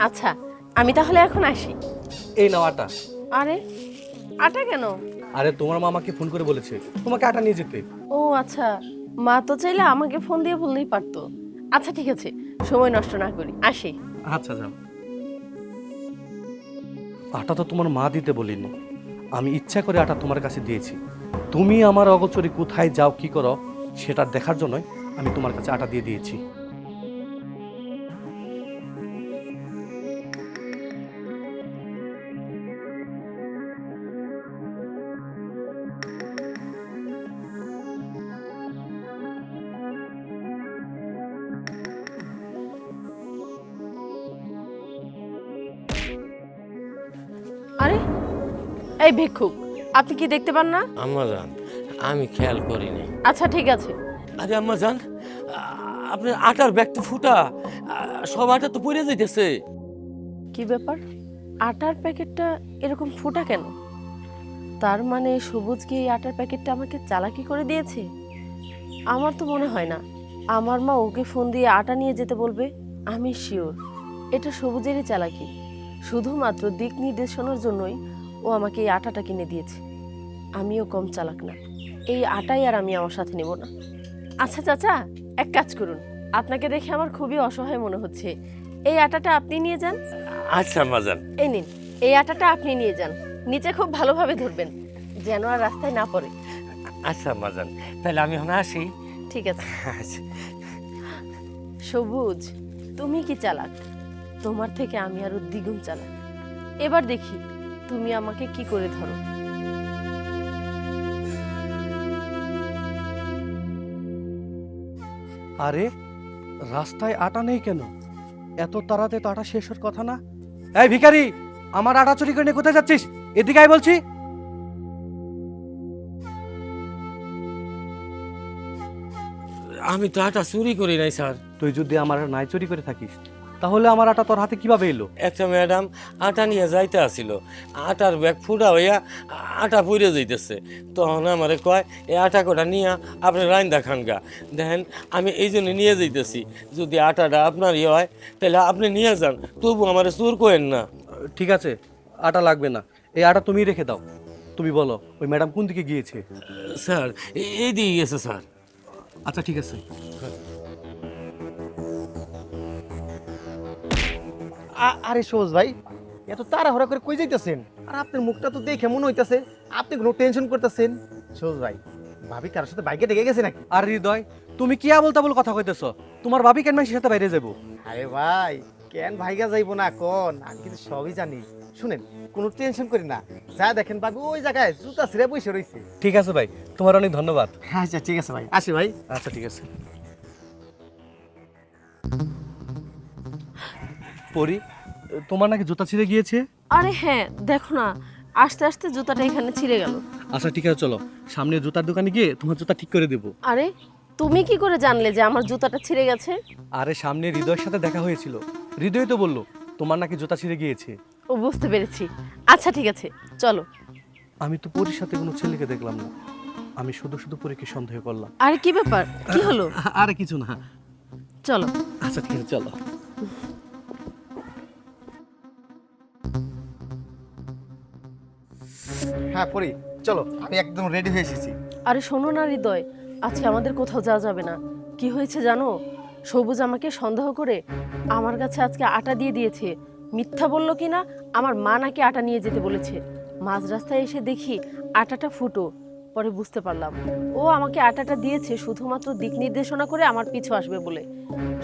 আচ্ছা, আমি তাহলে এখন আসি। এই নাও আটা। আরে আটা কেন? আরে তোমার মা আমাকে ফোন করে বলেছে তোমাকে আটা নিয়ে যেতে। ও আচ্ছা, মা তো চাইলে আমাকে ফোন দিয়ে বললেই পারতো। আচ্ছা ঠিক আছে, সময় নষ্ট না করি, আসি। আচ্ছা যাও। আটা তো তোমার মা দিতে বলিনি, আমি ইচ্ছা করে আটা তোমার কাছে দিয়েছি। তুমি আমার অগোচরে কোথায় যাও কি করো সেটা দেখার জন্যই আমি তোমার কাছে আটা দিয়ে দিয়েছি। আরে এই ভিক্ষুক, আপনি কি দেখতে পান না? আম্মাজান, আমি খেয়াল করিনি। আচ্ছা ঠিক আছে। আরে আম্মাজান, আপনার আটার ব্যাগ তো ফুটা, সব আটা তো পড়ে যাইতেছে। কি ব্যাপার, আটার প্যাকেটটা এরকম ফুটা কেন? তার মানে সবুজ কি এই আটার প্যাকেটটা আমাকে চালাকি করে দিয়েছে? আমার তো মনে হয় না আমার মা ওকে ফোন দিয়ে আটা নিয়ে যেতে বলবে। আমি শিওর এটা সবুজেরই চালাকি। শুধুমাত্র দিক নির্দেশনার জন্যই ও আমাকে এই আটাটা কিনে দিয়েছে। আমিও কম চালাক না, এই আটাই আর আমি আমার সাথে নেব না। আচ্ছা চাচা, এক কাজ করুন, আপনাকে দেখে আমার খুবই অসহায় মনে হচ্ছে। এই আটাটা আপনি নিয়ে যান। আচ্ছা আম্মাজান। এই নিন, এই আটাটা আপনি নিয়ে যান। নিচে খুব ভালোভাবে ধরবেন যেন আর রাস্তায় না পড়ে। আচ্ছা আম্মাজান, তাহলে আমি এখন আসি। ঠিক আছে। আচ্ছা। সবুজ, তুমি কি চালাক? তোমার থেকে আমি আরো দ্বিগুণ চালাক। এবার দেখি তুমি আমাকে কি করে ধরো। আরে রাস্তায় আটা নেই কেন? এত তাড়াতাড়ি তো আটা শেষ হওয়ার কথা না। এই ভিখারি, আমার আটা চুরি করে নিয়ে কোথায় যাচ্ছিস? এদিকে আয় বলছি। আমি তো আটা চুরি করি নাই স্যার। তুই যদি আমার নাই চুরি করে থাকিস তাহলে আমার আটা তোর হাতে কিভাবে এলো? একটা ম্যাডাম আটা নিয়ে যাইতে আসিল, আটার ব্যাগ ফুটা হইয়া আটা পড়ে যাইতেছে। তখন আমারে কয় এই আটা কটা নিয়ে আপনি রাইন্দা খান গা। দেখেন আমি এই জন্য নিয়ে যাইতেছি, যদি আটাটা আপনারই হয় তাহলে আপনি নিয়ে যান, তবু আমারে চুর করেন না। ঠিক আছে, আটা লাগবে না, এই আটা তুমি রেখে দাও। তুমি বলো ওই ম্যাডাম কোন দিকে গিয়েছে? স্যার এই দিয়ে গেছে স্যার। আচ্ছা ঠিক আছে। আরে সবুজ ভাই, এত তাড়াহুড়া করে কই যাইতেছেন? আর আপনার মুখটা তো দেখে মনে হইতাছে আপনি কোনো টেনশন করতেছেন। সবুজ ভাই, ভাবি কারোর সাথে বাইকে ডেকে গেছে নাকি? আর হৃদয়, তুমি কি আবল তাবল কথা কইতেছ? তোমার ভাবি কেন মাসির সাথে বাইরে যাবো? আরে ভাই, কেন ভাইগা যাইবো না কোন? আমি কিন্তু সবই জানি। শুনেন, কোনো টেনশন করি না, যা দেখেন ভাবি ওই জায়গায় জুতা ছিঁড়ে বসে রইছে। ঠিক আছে ভাই, তোমার অনেক ধন্যবাদ। আচ্ছা ঠিক আছে ভাই, আসি ভাই। আচ্ছা ঠিক আছে। পরি, তোমার নাকি জুতা ছিঁড়ে গিয়েছে? আরে হ্যাঁ, দেখো না, আস্তে আস্তে জুতাটা এখানে ছিঁড়ে গেল। আচ্ছা ঠিক আছে, চলো সামনে জুতার দোকানে গিয়ে তোমার জুতা ঠিক করে দেবো। আরে তুমি কি করে জানলে যে আমার জুতাটা ছিঁড়ে গেছে? আরে সামনে হৃদয়ের সাথে দেখা হয়েছিল, হৃদয় তো বললো তোমার নাকি জুতা ছিঁড়ে গিয়েছে। ও বুঝতে পেরেছি। আচ্ছা ঠিক আছে, চলো। আমি তো পরির সাথে কোনো ছেলেকে দেখলাম না, আমি শুধু শুধু পরীকে সন্দেহ করলাম। আরে কি ব্যাপার, কি হলো? আরে কিছু না। চলো। আচ্ছা ঠিক আছে চলো। হ্যাঁ পরি, চলো, আমি একদম রেডি হয়ে এসেছি। আরে শোনো না হৃদয়, আজকে আমাদের কোথাও যাওয়া যাবে না। কি হয়েছে জানো? সবুজ আমাকে সন্দেহ করে আমার কাছে আজকে আটা দিয়ে দিয়েছে। মিথ্যা বললো কিনা, আমার মা নাকি আটা নিয়ে যেতে বলেছে। মাঝ রাস্তায় এসে দেখি আটাটা ফুটো। পরে বুঝতে পারলাম ও আমাকে আটাটা দিয়েছে শুধুমাত্র দিক নির্দেশনা করে আমার পিছু আসবে বলে।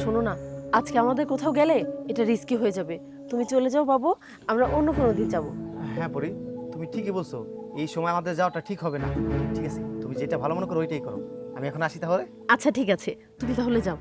শোনো না, আজকে আমাদের কোথাও গেলে এটা রিস্কি হয়ে যাবে। তুমি চলে যাও বাবু, আমরা অন্য কোনো দিন যাবো। হ্যাঁ পরি, তুমি ঠিকই বলছো, এই সময় আমাদের যাওয়াটা ঠিক হবে না। ঠিক আছে, তুমি যেটা ভালো মনে করো ওইটাই করো। আমি এখন আসি তাহলে। আচ্ছা ঠিক আছে, তুমি তাহলে যাও।